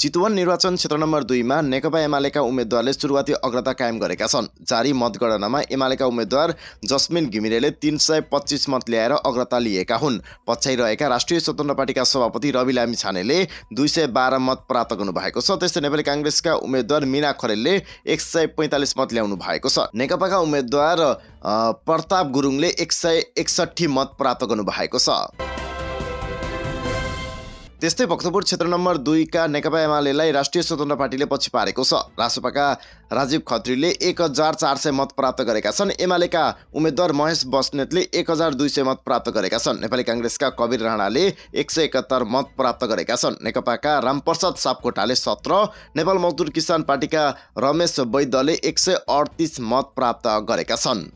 चितवन निर्वाचन क्षेत्र नम्बर 2 मा नेकपा एमालेका उम्मेदवारले सुरुवाती अग्रता कायम गरेका छन्। जारी मतगणनामा एमालेका उम्मेदवार जस्मिन घिमिरेले 325 मत ल्याएर अग्रता लिएका हुन्। पछ्याइरहेका राष्ट्रिय स्वतन्त्र पार्टीका सभापति रवि लामिछानेले 212 मत प्राप्त गर्नुभएको छ। त्यस्तै नेपाली कांग्रेसका उम्मेदवार मीना खरेलले 145 मत ल्याउनु भएको छ। नेकपाका उम्मेदवार प्रताप गुरुङले 161 मत प्राप्त गर्नुभएको छ। त्यस्तै भक्तपुर क्षेत्र नम्बर 2 का नेकपा एमालेलाई राष्ट्रिय स्वतन्त्र पार्टीले पछि पारेको छ। रासपाका राजीव खत्रीले 1400 मत प्राप्त गरेका छन्। एमालेका उम्मेदवार महेश बस्नेतले 1200 मत प्राप्त गरेका छन्। नेपाली कांग्रेसका कवीर राणाले 171 मत प्राप्त गरेका छन्। नेकपाका रामप्रसाद सापकोटाले 17, नेपाल मजदुर किसान पार्टीका रमेश वैद्यले 138 मत प्राप्त गरेका छन्।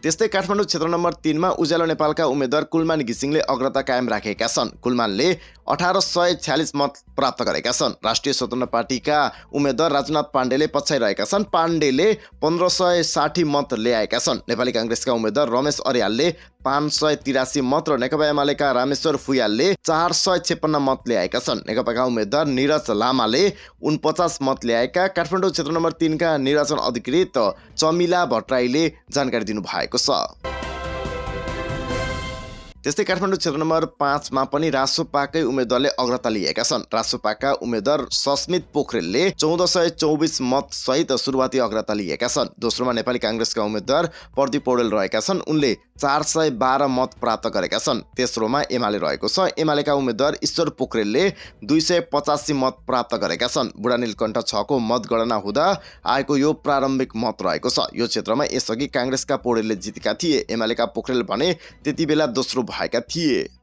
त्यस्तै काठमाडौँ क्षेत्र नम्बर 3 मा उज्यालो नेपालका उम्मेदवार कुलमान घिसिङले अग्रता कायम राखेका छन्। कुलमानले 1846 मत प्राप्त गरेका छन्। राष्ट्रिय स्वतन्त्र पार्टीका उम्मेदवार राजनाथ पाण्डेले पछ्याइरहेका छन्। पाण्डेले 1560 मत ल्याएका छन्। नेपाली कांग्रेसका उम्मेदवार रमेश अर्यालले 583 मत र नेकपा एमालेका रामेश्वर फुयालले 456 मत ल्याएका छन्। नेकपाका उम्मेदवार निरज लामाले 49 मत ल्याएका काठमाडौँ क्षेत्र नम्बर 3 का निर्वाचन अधिकृत चमिला भट्टराईले जानकारी दिनुभएको छ। त्यस्तै काठमाडौँ क्षेत्र नम्बर 5 मा पनि रासोपाकै उम्मेदवारले अग्रता लिएका छन्। रासोपाका उम्मेदवार सस्मित पोखरेलले 1424 मत सहित सुरुवाती अग्रता लिएका छन्। दोस्रोमा नेपाली कांग्रेसका उम्मेदवार प्रदीप पौडेल रहेका छन्। उनले 412 मत प्राप्त गरेका छन्। तेस्रोमा एमाले रहेको छ। एमालेका उम्मेदवार ईश्वर पोखरेलले 285 मत प्राप्त गरेका छन्। बुढा नीलकण्ठ 6 को मतगणना हुँदा आएको यो प्रारम्भिक मत रहेको छ। यो क्षेत्रमा यसअघि कांग्रेसका पौडेलले जितेका थिए। एमालेका पोखरेल भने त्यति बेला दोस्रो भएका थिए।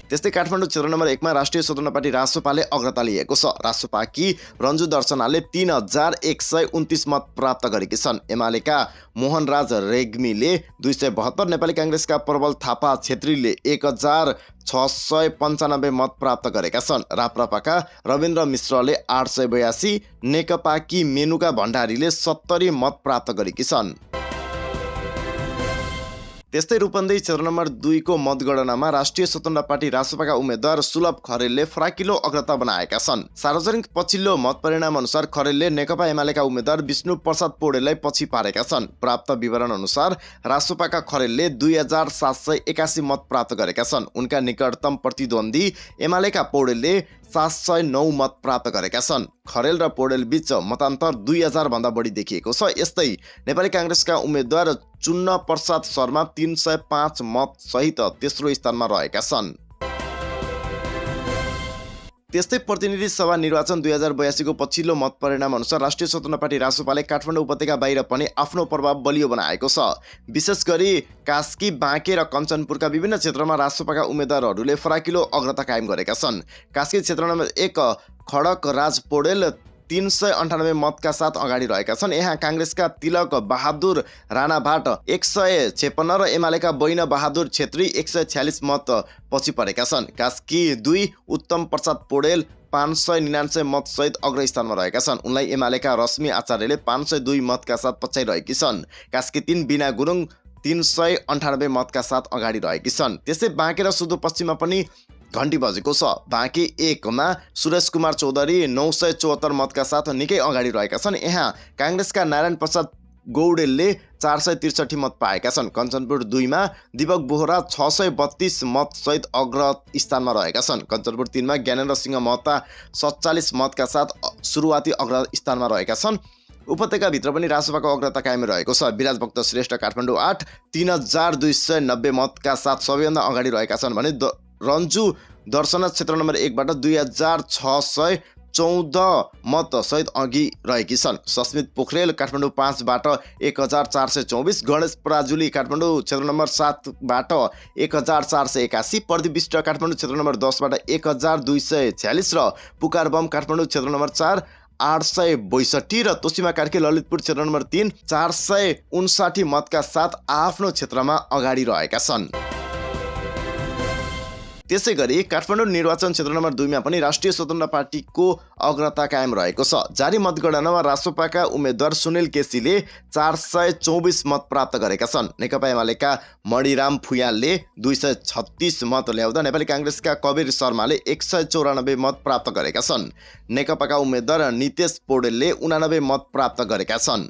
त्यस्तै काठमाडौँ क्षेत्र नम्बर 1 मा राष्ट्रिय स्वतन्त्र पार्टी रासोपाले अग्रता लिएको छ। रासोपाकी रन्जु दर्शनाले 3129 मत प्राप्त गरेकी छन्। एमालेका मोहनराज रेग्मीले 272, नेपाली कांग्रेसका प्रबल थापा छेत्रीले 1695 मत प्राप्त गरेका छन्। राप्रपाका रविन्द्र मिश्रले 882, नेकपाकी मेनुका भण्डारीले 70 मत प्राप्त गरेकी छन्। त्यस्तै रूपन्देही क्षेत्र नम्बर 2 को मतगणनामा राष्ट्रिय स्वतन्त्र पार्टी रासपाका उम्मेदवार सुलभ खरेलले फराकिलो अग्रता बनाएका छन्। सार्वजनिक पछिल्लो मत परिणाम अनुसार खरेलले नेकपा एमालेका उम्मेदवार विष्णु प्रसाद पौडेललाई पछि पारेका छन्। प्राप्त विवरण अनुसार रासपाका खरेलले 2781 मत प्राप्त गरेका छन्। उनका निकटतम प्रतिद्वन्दी एमालेका पौडेलले 709 मत प्राप्त गरेका छन्। खरेल र पौडेल बीच मतान्तर 2000 भन्दा बढी देखिएको छ। यस्तै नेपाली कांग्रेसका उम्मेदवार चुन्न प्रसाद शर्मा 305 मत सहित तेस्रो स्थानमा रहेका छन्। त्यस्तै प्रतिनिधि सभा निर्वाचन 2082 को पछिल्लो मत परिणाम अनुसार राष्ट्रिय स्वतन्त्र पार्टी रासोपाले काठमाडौँ उपत्यका बाहिर पनि आफ्नो प्रभाव बलियो बनाएको छ। विशेष गरी कास्की, बाँके र कञ्चनपुरका विभिन्न क्षेत्रमा रासोपाका उम्मेदवारहरूले फराकिलो अग्रता कायम गरेका छन्। कास्की क्षेत्र नम्बर 1 खडक राज पौडेल 398 मतका साथ अगाडि रहेका छन्। यहाँ कांग्रेसका तिलक बहादुर राणाबाट 156 र एमालेका बैन बहादुर छेत्री 146 मत पछि परेका छन्। कास्की 2 उत्तम प्रसाद पौडेल 599 मत सहित अग्रस्थानमा रहेका छन्। उनलाई एमालेका रश्मि आचार्यले 502 मतका साथ पछ्याइरहेकी छन्। कास्की 3 बिना गुरुङ 398 मतका साथ अगाडि रहेकी छन्। त्यस्तै बाँके र सुदूरपश्चिममा पनि घण्टी बजेको छ। बाँके 1 मा सुरेश कुमार चौधरी 974 मतका साथ निकै अगाडि रहेका छन्। यहाँ कांग्रेसका नारायण प्रसाद गौडेलले 463 मत पाएका छन्। कञ्चनपुर 2 मा दीपक बोहरा 632 मत सहित अग्र स्थानमा रहेका छन्। कञ्चनपुर 3 मा ज्ञानेन्द्र सिंह महता 47 मतका साथ सुरुवाती अग्र स्थानमा रहेका छन्। उपत्यकाभित्र पनि रासपाको अग्रता कायम रहेको छ। विराज भक्त श्रेष्ठ काठमाडौँ 8 3290 मतका साथ सबैभन्दा अगाडि रहेका छन् भने रन्जु दर्शना क्षेत्र नम्बर 1 बाट 2614 मत सहित अघि रहेकी छन्। सस्मित पोखरेल काठमाडौँ 5 बाट 1424, गणेश पराजुली काठमाडौँ क्षेत्र नम्बर 7 बाट 1481, प्रदीप विष्ट काठमाडौँ क्षेत्र नम्बर 10 बाट 1246 र पुकार बम काठमाडौँ क्षेत्र नम्बर 4 862 र तोसीमा कार्की ललितपुर क्षेत्र नम्बर 3 459 मतका साथ आफ्नो क्षेत्रमा अगाडि रहेका छन्। त्यसैगरी काठमाडौँ निर्वाचन क्षेत्र नम्बर 2 मा पनि राष्ट्रिय स्वतन्त्र पार्टीको अग्रता कायम रहेको छ। जारी मतगणनामा रासोपाका उम्मेद्वार सुनिल केसीले 424 मत प्राप्त गरेका छन्। नेकपा एमालेका मणिराम फुयालले 236 मत ल्याउँदा नेपाली कांग्रेसका कबीर शर्माले 194 मत प्राप्त गरेका छन्। नेकपाका उम्मेद्वार नितेश पौडेलले 89 मत प्राप्त गरेका छन्।